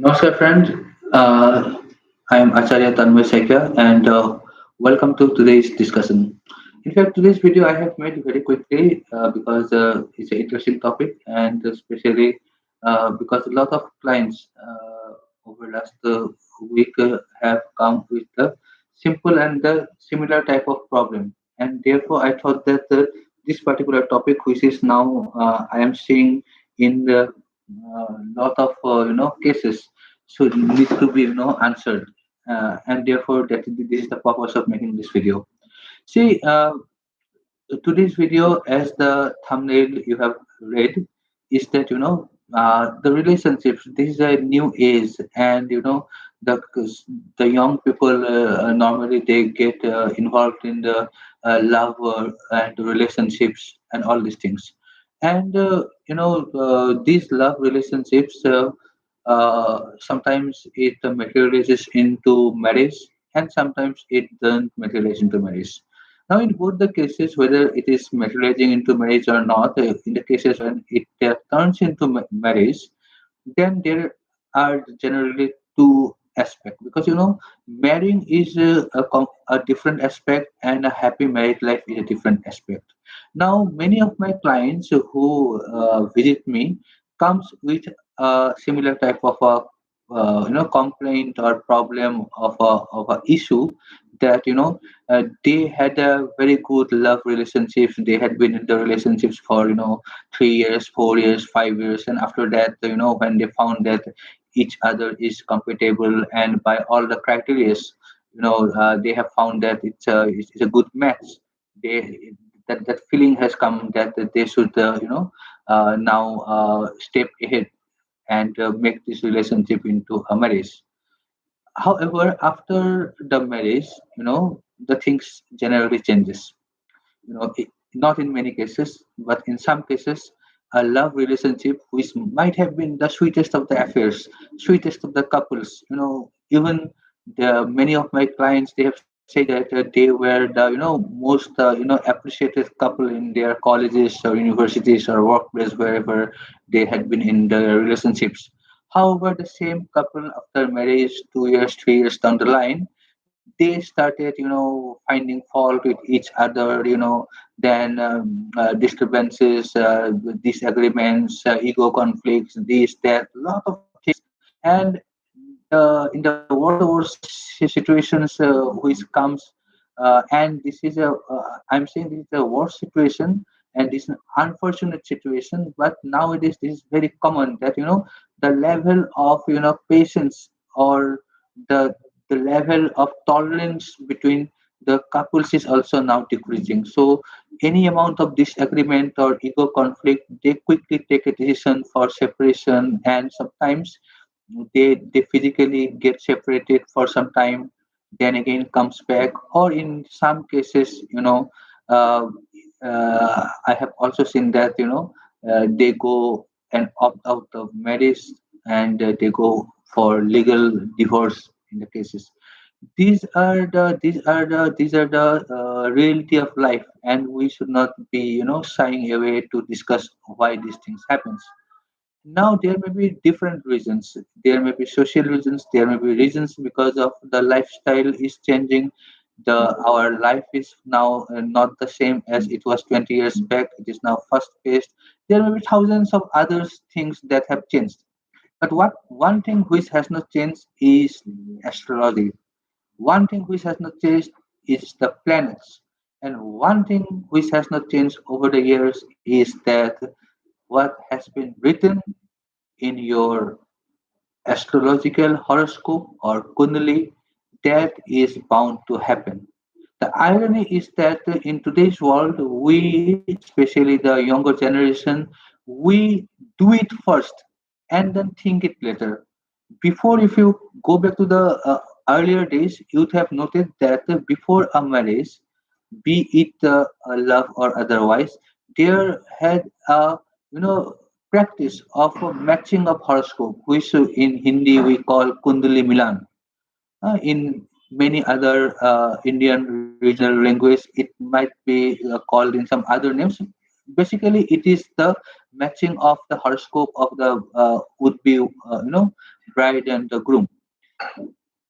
Namaskar, friend. I am Acharya Tanmay Saikia, and welcome to today's discussion. In fact, today's video I have made very quickly because it's an interesting topic, and especially because a lot of clients over last week have come with the simple and the similar type of problem, and therefore I thought that this particular topic, which is now I am seeing in the lot of cases should need to be answered, and therefore this is the purpose of making this video. See, today's video, as the thumbnail you have read, is that the relationships. This is a new age, and the the young people normally they get involved in the love and relationships and all these things, and these love relationships. Sometimes it materializes into marriage, and sometimes it doesn't materialize into marriage. Now, in both the cases, whether it is materializing into marriage or not, in the cases when it turns into marriage, then there are generally two aspects, because marrying is a different aspect, and a happy married life is a different aspect. Now, many of my clients who visit me comes with a similar type of a complaint or problem of a issue, that they had a very good love relationships. They had been in the relationships for 3 years, 4 years, 5 years, and after that, when they found that each other is compatible and by all the criteria, they have found that it's a good match. They that feeling has come that they should now step ahead and make this relationship into a marriage. However, after the marriage, the things generally changes. Not in many cases, but in some cases, a love relationship which might have been the sweetest of the affairs, sweetest of the couples. Even the many of my clients, they have said that they were the most appreciated couple in their colleges or universities or workplace, wherever they had been in the relationships. However, the same couple after marriage, 2 years, 3 years down the line, they started finding fault with each other, then disturbances, disagreements, ego conflicts, this, that, lot of things. And in the worst situations which comes, and this is I'm saying this is a worst situation, and this is an unfortunate situation, but nowadays this is very common, that the level of patience, or the the level of tolerance between the couples is also now decreasing. So any amount of disagreement or ego conflict, they quickly take a decision for separation, and sometimes they physically get separated for some time, then again comes back, or in some cases, uh, I have also seen that they go and opt out of marriage, and they go for legal divorce in the cases. These are the reality of life, and we should not be shying away to discuss why these things happens. Now there may be different reasons. There may be social reasons. There may be reasons because of the lifestyle is changing. The Our life is now not the same as it was 20 years back. It is now fast paced. There may be thousands of other things that have changed. But what one thing which has not changed is astrology. One thing which has not changed is the planets. And one thing which has not changed over the years is that what has been written in your astrological horoscope or kundali, that is bound to happen. The irony is that in today's world, we, especially the younger generation, we do it first and then think it later. Before, if you go back to the earlier days, you'd have noted that before a marriage, be it a love or otherwise, there had a practice of a matching of horoscope, which in Hindi we call Kundali Milan. In many other Indian regional language, it might be called in some other names. Basically, it is the matching of the horoscope of the would be bride and the groom.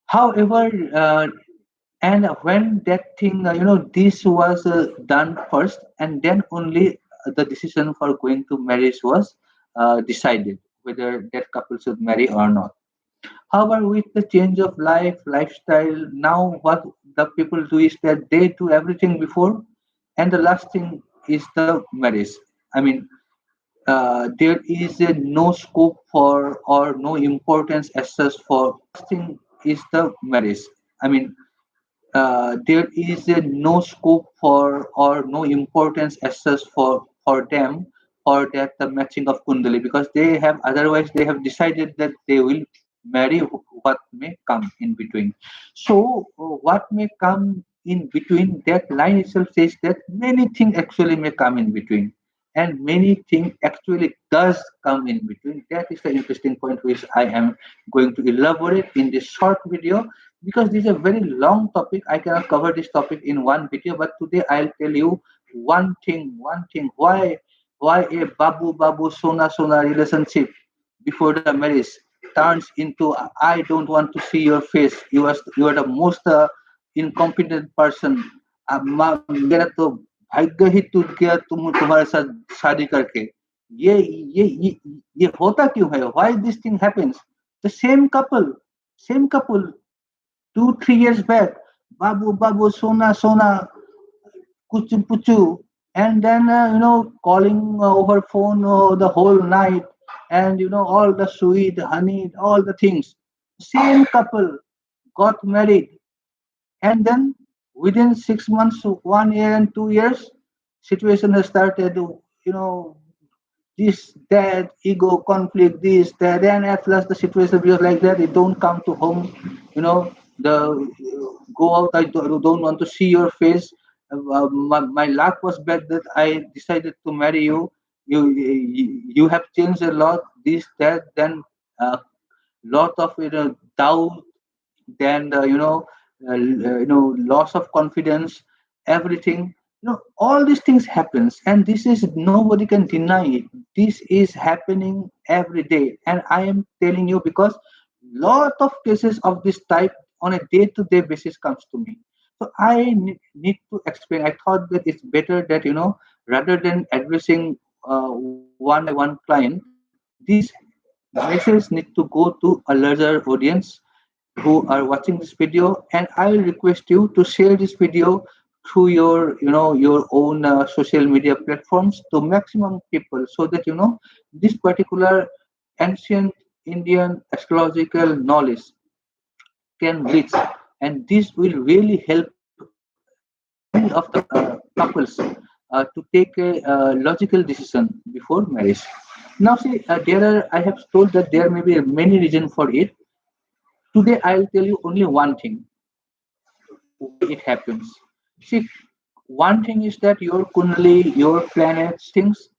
However, and when that thing, this was done first, and then only the decision for going to marriage was decided whether that couple should marry or not. However, with the change of lifestyle, now what the people do is that they do everything before, and the last thing is the marriage. I mean, there is no scope for or no importance as such for thing is the marriage. I mean, there is no scope for or no importance as such for them for that the matching of kundali, because they have otherwise they have decided that they will marry what may come in between. So what may come in between, that line itself says that many things actually may come in between, and many things actually does come in between. That is the interesting point which I am going to elaborate in this short video, because this is a very long topic. I cannot cover this topic in one video, but today I'll tell you one thing why a babu sona sona relationship before the marriage turns into I don't want to see your face. You are the most incompetent person. मेरा तो भाग्य ही टूट गया तुम्हारे साथ शादी करके. ये होता क्यों है? Why this thing happens? The same couple 2 3 years back, babu sona kuchu puchu, and then calling over phone the whole night, and all the sweet honey, all the things. Same couple got married, and then within 6 months, 1 year and 2 years, situation has started. This, that, ego, conflict, this, that, and at last the situation was like that. They don't come to home, the go out. I don't want to see your face. My luck was bad that I decided to marry you. You have changed a lot. This, that, then lot of doubt, then loss of confidence, everything. All these things happens, and this is nobody can deny it. This is happening every day, and I am telling you because lot of cases of this type on a day-to-day basis comes to me. So I need to explain. I thought that it's better that rather than addressing one by one client, this message need to go to a larger audience who are watching this video, and I will request you to share this video through your own social media platforms to maximum people, so that this particular ancient Indian astrological knowledge can reach, and this will really help many of the couples to take a logical decision before marriage. Now, see, I have told that there may be many reasons for it. Today, I'll tell you only one thing why it happens. See, one thing is that your Kundali, your planets, things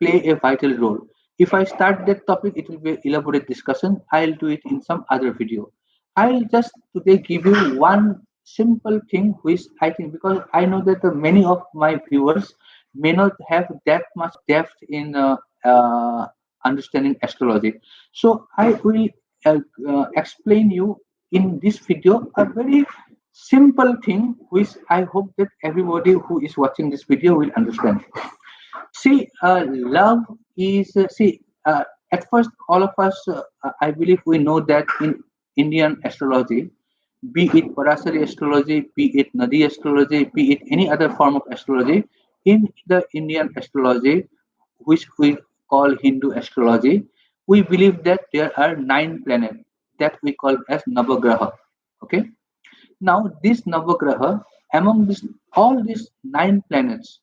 play a vital role. If I start that topic, it will be elaborate discussion. I'll do it in some other video. I'll just today give you one simple thing which I think, because I know that many of my viewers may not have that much depth in understanding astrology. So I will explain you in this video a very simple thing which I hope that everybody who is watching this video will understand. See, love is at first all of us, I believe we know that in Indian astrology, be it Parasari astrology, be it Nadi astrology, be it any other form of astrology, in the Indian astrology, which we call Hindu astrology, we believe that there are 9 planets that we call as Navagraha. Okay. Now, this Navagraha, among all these 9 planets,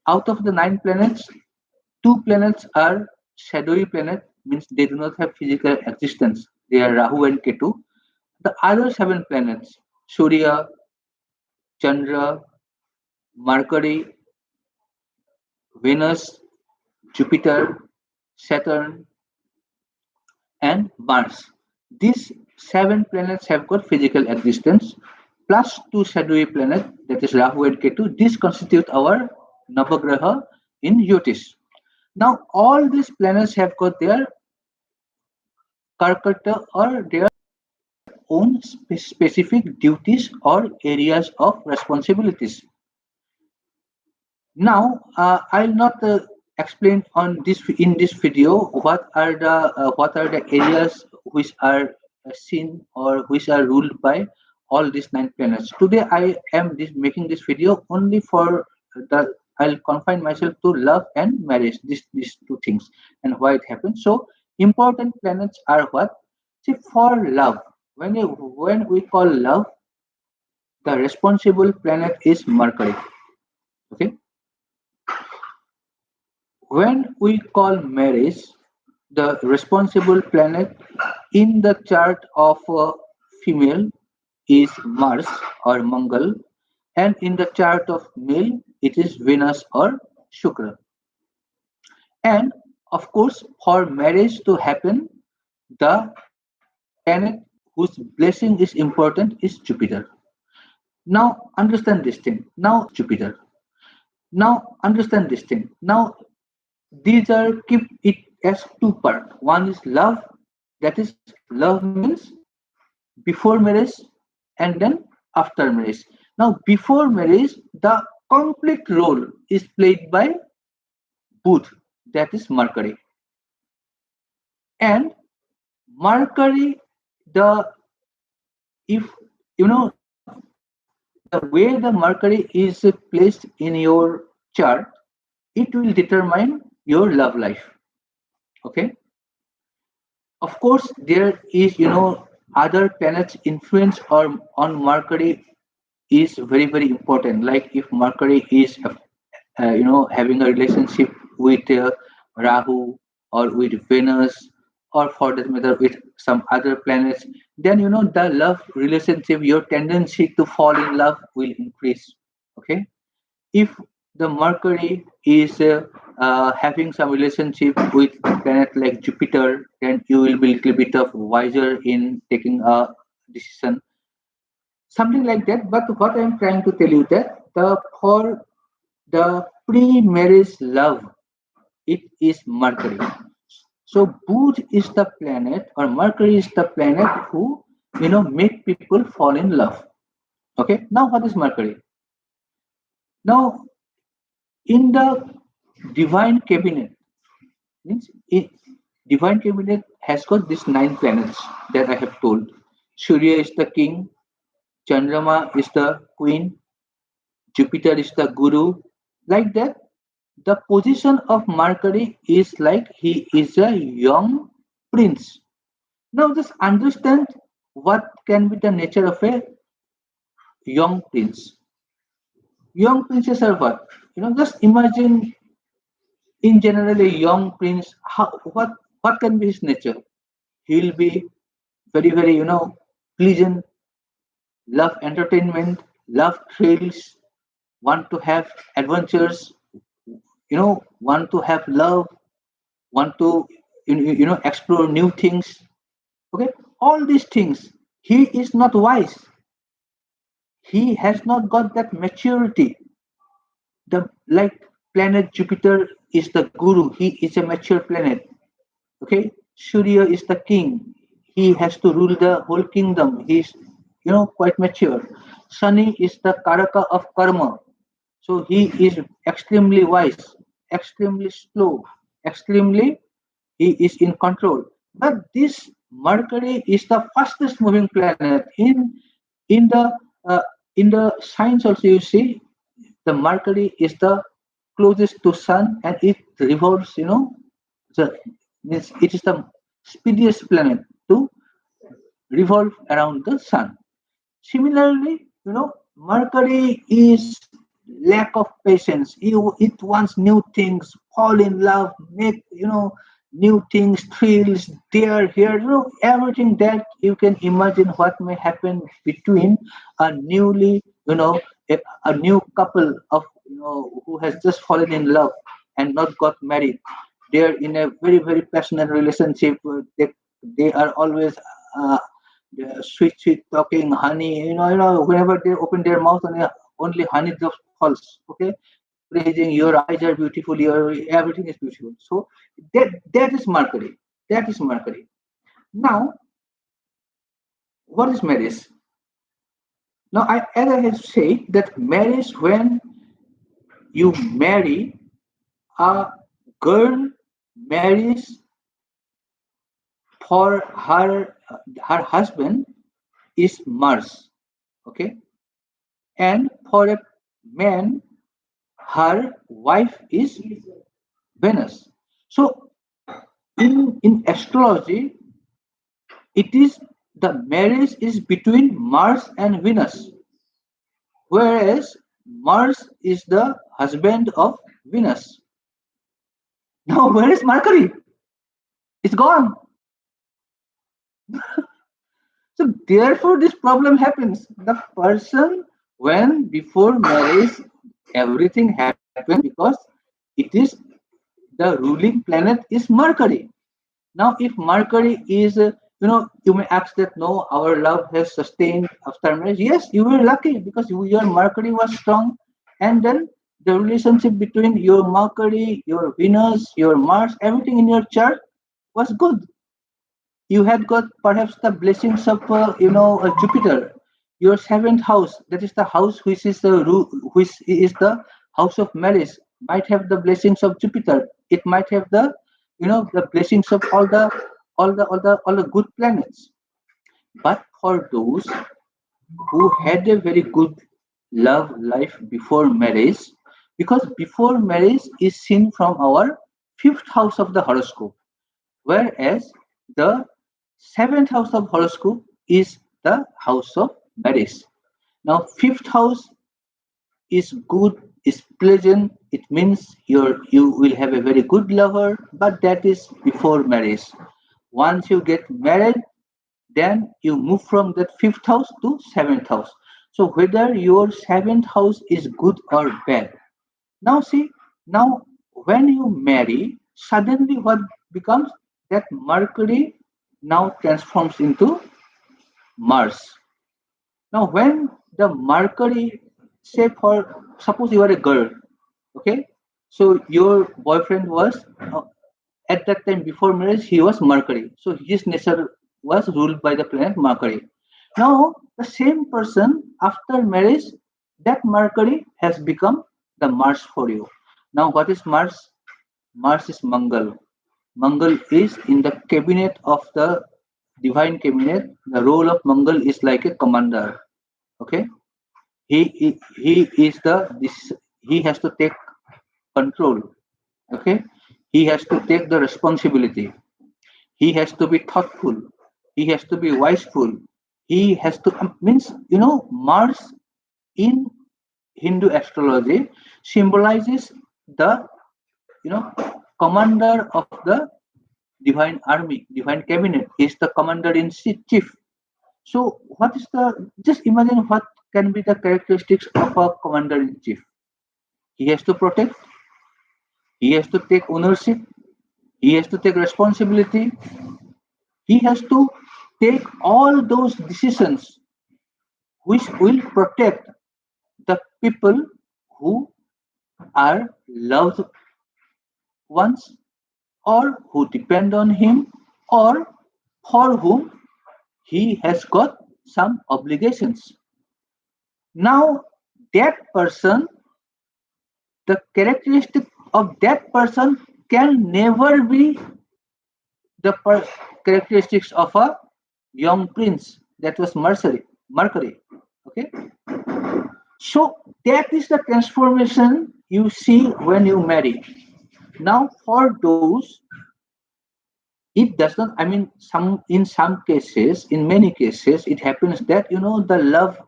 out of the 9 planets, 2 planets are shadowy planets, means they do not have physical existence. They are Rahu and Ketu. The other 7 planets, Surya, Chandra, Mercury, Venus, Jupiter, Saturn, and Mars. These 7 planets have got physical existence, plus 2 shadowy planets, that is Rahu and Ketu. This constitute our Navagraha in Jyotish. Now, all these planets have got their Karkata or their own specific duties or areas of responsibilities. Now, I'll not explain on this in this video what are the areas which are seen or which are ruled by all these nine planets. Today, I am making this video only for the. I'll confine myself to love and marriage. These two things and why it happens. So, important planets are what? See, for love. When we call love, the responsible planet is Mercury. Okay. When we call marriage, the responsible planet in the chart of a female is Mars or Mangal, and in the chart of male, it is Venus or Shukra. And of course, for marriage to happen, the planet whose blessing is important is Jupiter. Now, understand this thing. Now, Jupiter. Now, understand this thing. Now, these are keep it as two part. One is love, that is love means before marriage and then after marriage. Now before marriage, the complete role is played by Buddh, that is Mercury. And Mercury, the if you know the way the Mercury is placed in your chart, it will determine your love life. Okay. Of course, there is other planets influence or on Mercury is very important. Like if Mercury is having a relationship with Rahu or with Venus or for that matter with some other planets, then the love relationship, your tendency to fall in love will increase. Okay, if the Mercury is having some relationship with a planet like Jupiter, then you will be a little bit of wiser in taking a decision, something like that. But what I'm trying to tell you that the for the pre-marriage love, it is Mercury. So Buddha is the planet, or Mercury is the planet who make people fall in love. Okay. Now what is Mercury? Now in the divine cabinet, means divine cabinet has got these nine planets that I have told. Surya is the king, Chandrama is the queen, Jupiter is the guru. Like that, the position of Mercury is like he is a young prince. Now just understand what can be the nature of a young prince. Young princes are what? Just imagine in general a young prince, what can be his nature? He'll be very pleasant, love entertainment, love thrills, want to have adventures, want to have love, want to explore new things. Okay, all these things. He is not wise. He has not got that maturity. The like planet Jupiter is the guru. He is a mature planet. Okay, Surya is the king. He has to rule the whole kingdom. He's quite mature. Sunny is the karaka of karma. So he is extremely wise, extremely slow, extremely he is in control. But this Mercury is the fastest moving planet in the uh, in the science also. You see, the Mercury is the closest to Sun and it revolves. The means it is the speediest planet to revolve around the Sun. Similarly, Mercury is lack of patience. It wants new things, fall in love, make new things, thrills, there, here, everything that you can imagine what may happen between a newly, a new couple of who has just fallen in love and not got married. They're in a very passionate relationship. They are always sweet talking, honey. Whenever they open their mouth, only honey drops falls. Okay, praising your eyes are beautiful, your everything is beautiful. So that is Mercury. That is Mercury. Now, what is marriage? Now, as I have said, that marriage when you marry a girl marries for her husband is Mars, okay, and for a man her wife is Venus. So in astrology, it is the marriage is between Mars and Venus, whereas Mars is the husband of Venus. Now, where is Mercury? It's gone. So, therefore, this problem happens. The person, when before marriage, everything happens because it is the ruling planet is Mercury. Now, if Mercury is, you may ask that no, our love has sustained after marriage. Yes, you were lucky because your Mercury was strong, and then the relationship between your Mercury, your Venus, your Mars, everything in your chart was good. You had got perhaps the blessings of, Jupiter, your seventh house. That is the house which is which is the house of marriage. Might have the blessings of Jupiter. It might have the, the blessings of all the good planets. But for those who had a very good love life before marriage, because before marriage is seen from our fifth house of the horoscope, whereas the seventh house of horoscope is the house of marriage. Now, fifth house is good, is pleasant. It means you will have a very good lover, but that is before marriage. Once you get married, then you move from that fifth house to seventh house. So whether your seventh house is good or bad. Now see, now when you marry, suddenly what becomes that Mercury now transforms into Mars. Now when the Mercury, say for suppose you are a girl, okay, so your boyfriend was at that time before marriage he was Mercury, so his nature was ruled by the planet Mercury. Now the same person after marriage, that Mercury has become the Mars for you. Now what is Mars? Mars is Mangal. Mangal is in the cabinet of the divine cabinet. The role of Mangal is like a commander. Okay, he is this. He has to take control. Okay, he has to take the responsibility. He has to be thoughtful. He has to be wiseful. He has to means Mars in Hindu astrology symbolizes the you know commander of the divine army, divine cabinet. He is the commander in chief. So what is the just imagine what can be the characteristics of a commander in chief? He has to protect, he has to take ownership, he has to take responsibility, he has to take all those decisions which will protect the people who are loved ones or who depend on him or for whom he has got some obligations. Now, that person, the characteristic of that person can never be the characteristics of a young prince that was Mercury. Okay, so that is the transformation you see when you marry. Now, for those, it does not. I mean, some cases, in many cases, it happens that the love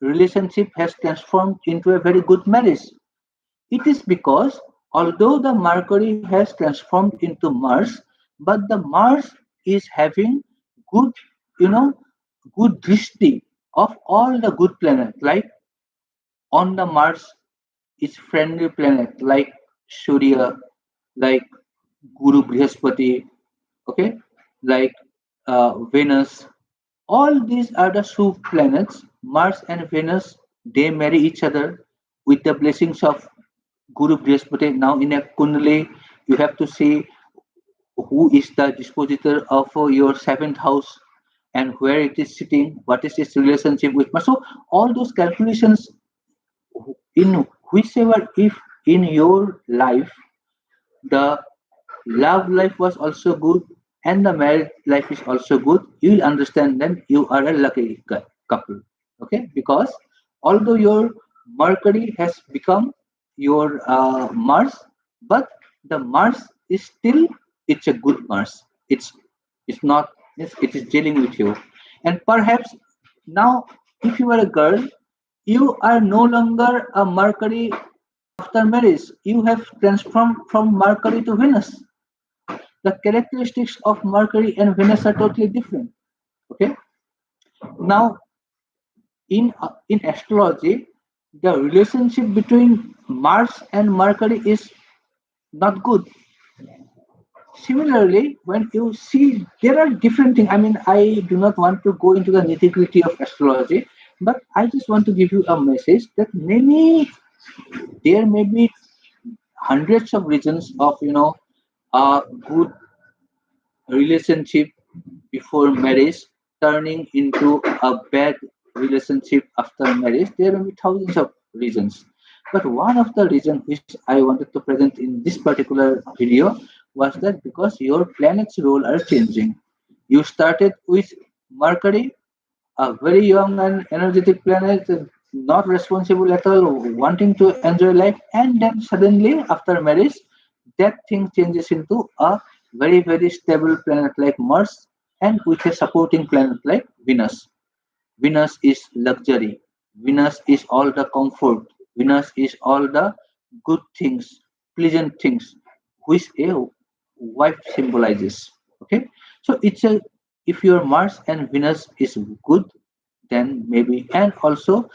relationship has transformed into a very good marriage. It is because although the Mercury has transformed into Mars, but the Mars is having good, you know, good drishti of all the good planets. Like on the Mars is friendly planet like Surya, like Guru Brihaspati, okay, like Venus. All these are the Shubh planets. Mars and Venus, they marry each other with the blessings of Guru Brihaspati. Now in a Kundali, you have to see who is the dispositor of your seventh house and where it is sitting, what is its relationship with Mars. So all those calculations in whichever if in your life the love life was also good and the married life is also good, you will understand that you are a lucky couple. Okay, because although your Mercury has become your Mars, but the Mars is still, it's a good Mars. It's not, it is dealing with you. And perhaps now, if you are a girl, you are no longer a Mercury after marriage. You have transformed from Mercury to Venus. The characteristics of Mercury and Venus are totally different. Okay. Now, in astrology, the relationship between Mars and Mercury is not good. Similarly, when you see there are different things. I mean, I do not want to go into the nitty gritty of astrology, but I just want to give you a message that there may be hundreds of reasons of a good relationship before marriage turning into a bad relationship after marriage. There may be thousands of reasons, but one of the reasons which I wanted to present in this particular video was that because your planets role are changing. You started with Mercury, a very young and energetic planet, not responsible at all, wanting to enjoy life, and then suddenly after marriage that thing changes into a very very stable planet like Mars and with a supporting planet like Venus. Venus is luxury. Venus is all the comfort. Venus is all the good things, pleasant things, which a wife symbolizes. Okay, so it's a, if your Mars and Venus is good, then maybe, and also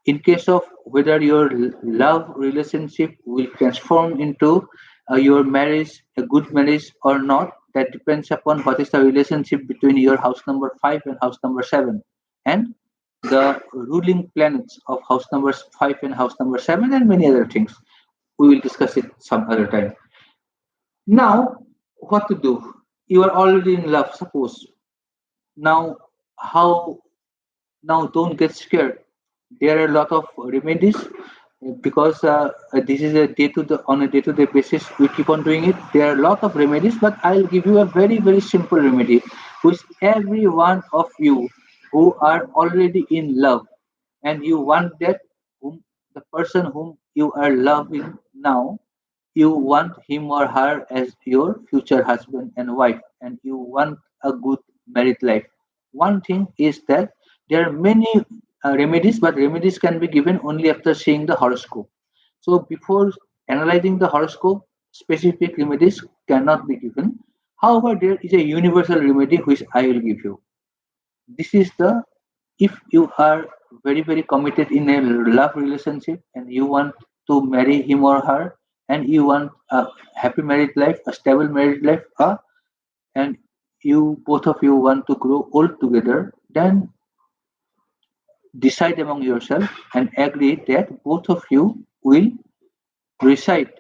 in case of whether your love relationship will transform into your marriage, a good marriage or not, that depends upon what is the relationship between your house number 5 and house number 7 and the ruling planets of house numbers 5 and house number 7 and many other things. We will discuss it some other time. Now, what to do? You are already in love, suppose. Now, how? Now, don't get scared. There are a lot of remedies because this is a day to the on a day-to-day basis. We keep on doing it. There are a lot of remedies, but I'll give you a very very simple remedy, which every one of you who are already in love and you want that whom the person whom you are loving now, you want him or her as your future husband and wife, and you want a good married life. One thing is that there are many remedies, but remedies can be given only after seeing the horoscope. So before analyzing the horoscope, specific remedies cannot be given. However, there is a universal remedy which I will give you. This is the, if you are very very committed in a love relationship and you want to marry him or her and you want a happy married life, a stable married life, and you both of you want to grow old together, then decide among yourself and agree that both of you will recite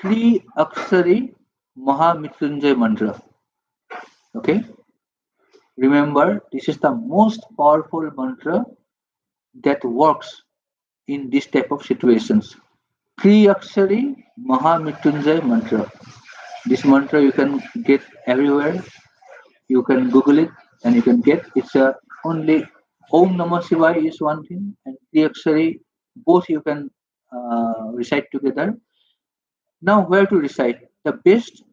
three Akshari Mahamrityunjay mantra. Okay, remember this is the most powerful mantra that works in this type of situations. Akshari Mahamrityunjay mantra. This mantra you can get everywhere. You can Google it and you can get. It's a only Om Namah Shivaya is one thing and Akshari both you can recite together. Now where to recite? The best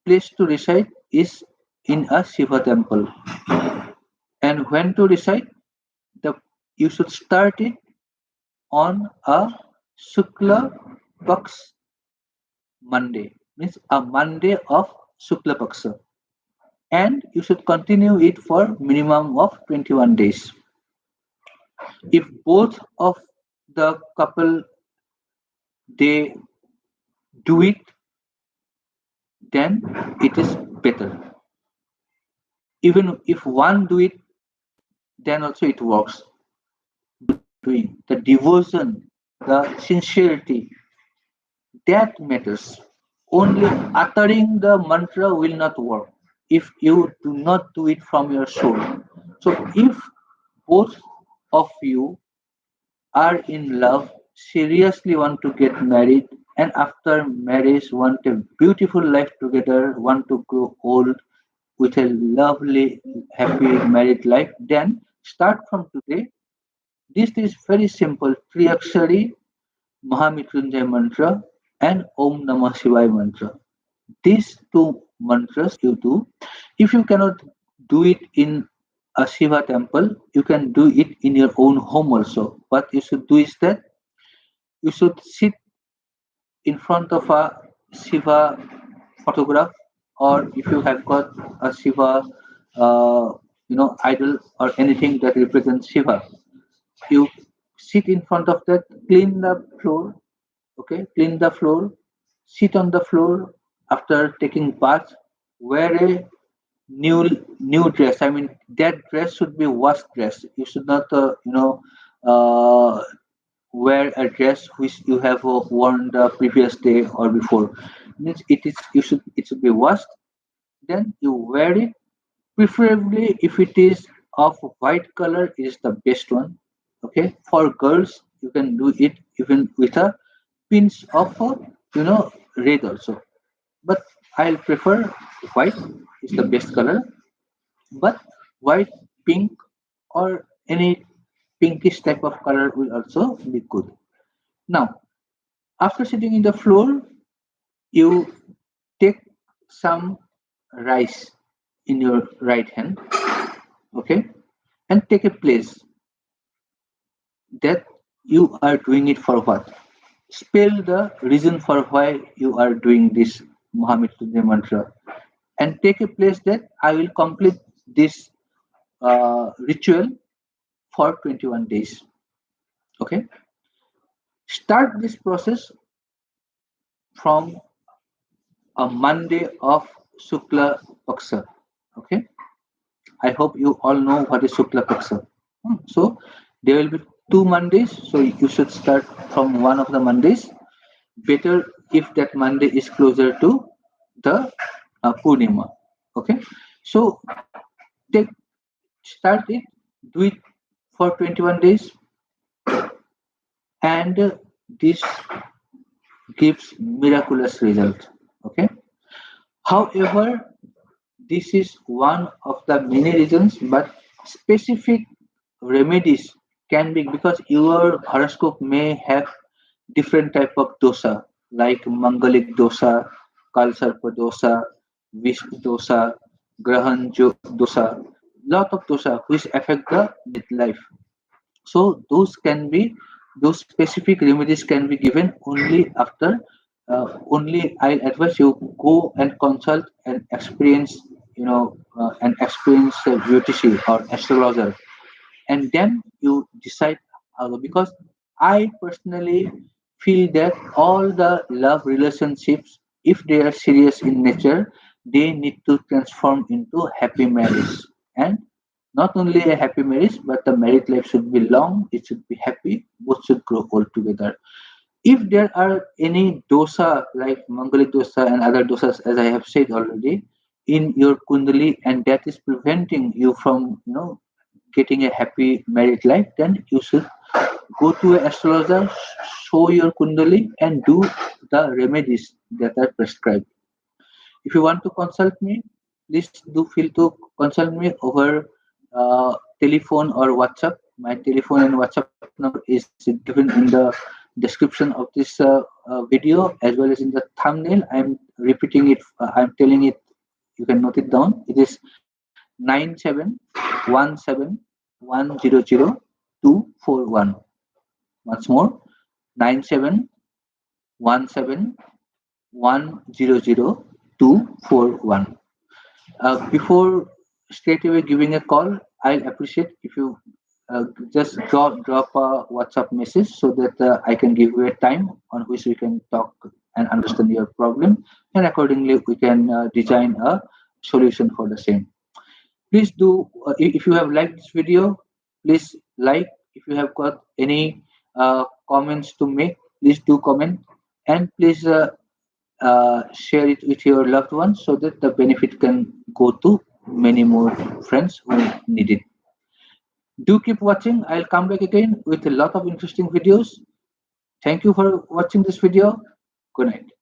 place to recite is in a Shiva temple. And when to recite? The you should start it on a Shukla Paks Monday, means a Monday of Shukla Paksha, and you should continue it for minimum of 21 days. If both of the couple they do it, then it is better. Even if one do it, then also it works. Doing the devotion, the sincerity, that matters. Only uttering the mantra will not work if you do not do it from your soul. So if both of you are in love, seriously want to get married, and after marriage want a beautiful life together, want to grow old with a lovely, happy married life, then start from today. This is very simple. Triyakshari Mahamrityunjay mantra and Om Namah Shivaya mantra. These two mantras you do. If you cannot do it in a Shiva temple, you can do it in your own home also. What you should do is that you should sit in front of a Shiva photograph, or if you have got a Shiva, idol or anything that represents Shiva, you sit in front of that, clean the floor, okay, clean the floor, sit on the floor after taking bath, wear a new new dress. I mean that dress should be washed dress. You should not uh, wear a dress which you have worn the previous day or before. Means it should be washed, then you wear it. Preferably if it is of white color, it is the best one. Okay, for girls you can do it even with a pinch of red also, but I'll prefer white. Is the best color, but white, pink, or any pinkish type of color will also be good. Now, after sitting in the floor, you take some rice in your right hand, okay, and take a place that you are doing it for what. Spell the reason for why you are doing this Mahamrityunjay mantra, and take a place that I will complete this ritual for 21 days. Okay, start this process from a Monday of Shukla Paksha. Okay, I hope you all know what is Shukla Paksha. So there will be 2 Mondays, so you should start from one of the Mondays. Better if that Monday is closer to the Purnima. Okay, so take start it, do it for 21 days, and this gives miraculous result. Okay, however, this is one of the many reasons, but specific remedies can be because your horoscope may have different type of dosa like Mangalic dosa, Kalsarpa dosa, Vishnu dosa, dosa, lot of dosa which affect the midlife. So those specific remedies can be given only after only I advise you go and consult an experienced UTC or astrologer, and then you decide because I personally feel that all the love relationships, if they are serious in nature, they need to transform into happy marriage. And not only a happy marriage, but the married life should be long, it should be happy, both should grow old together. If there are any dosa like Mangalic dosa and other dosas, as I have said already, in your kundali, and that is preventing you from getting a happy married life, then you should go to an astrologer, show your kundali, and do the remedies that are prescribed. If you want to consult me, please do feel to consult me over telephone or WhatsApp. My telephone and WhatsApp number is given in the description of this video as well as in the thumbnail. I'm repeating it. I'm telling it. You can note it down. It is 9717100241. Once more, 9717100241. Before straight away giving a call, I'll appreciate if you just drop a WhatsApp message so that I can give you a time on which we can talk and understand your problem, and accordingly we can design a solution for the same. Please do if you have liked this video, please like. If you have got any comments to make, please do comment, and please share it with your loved ones so that the benefit can go to many more friends who need it. Do keep watching. I'll come back again with a lot of interesting videos. Thank you for watching this video. Good night.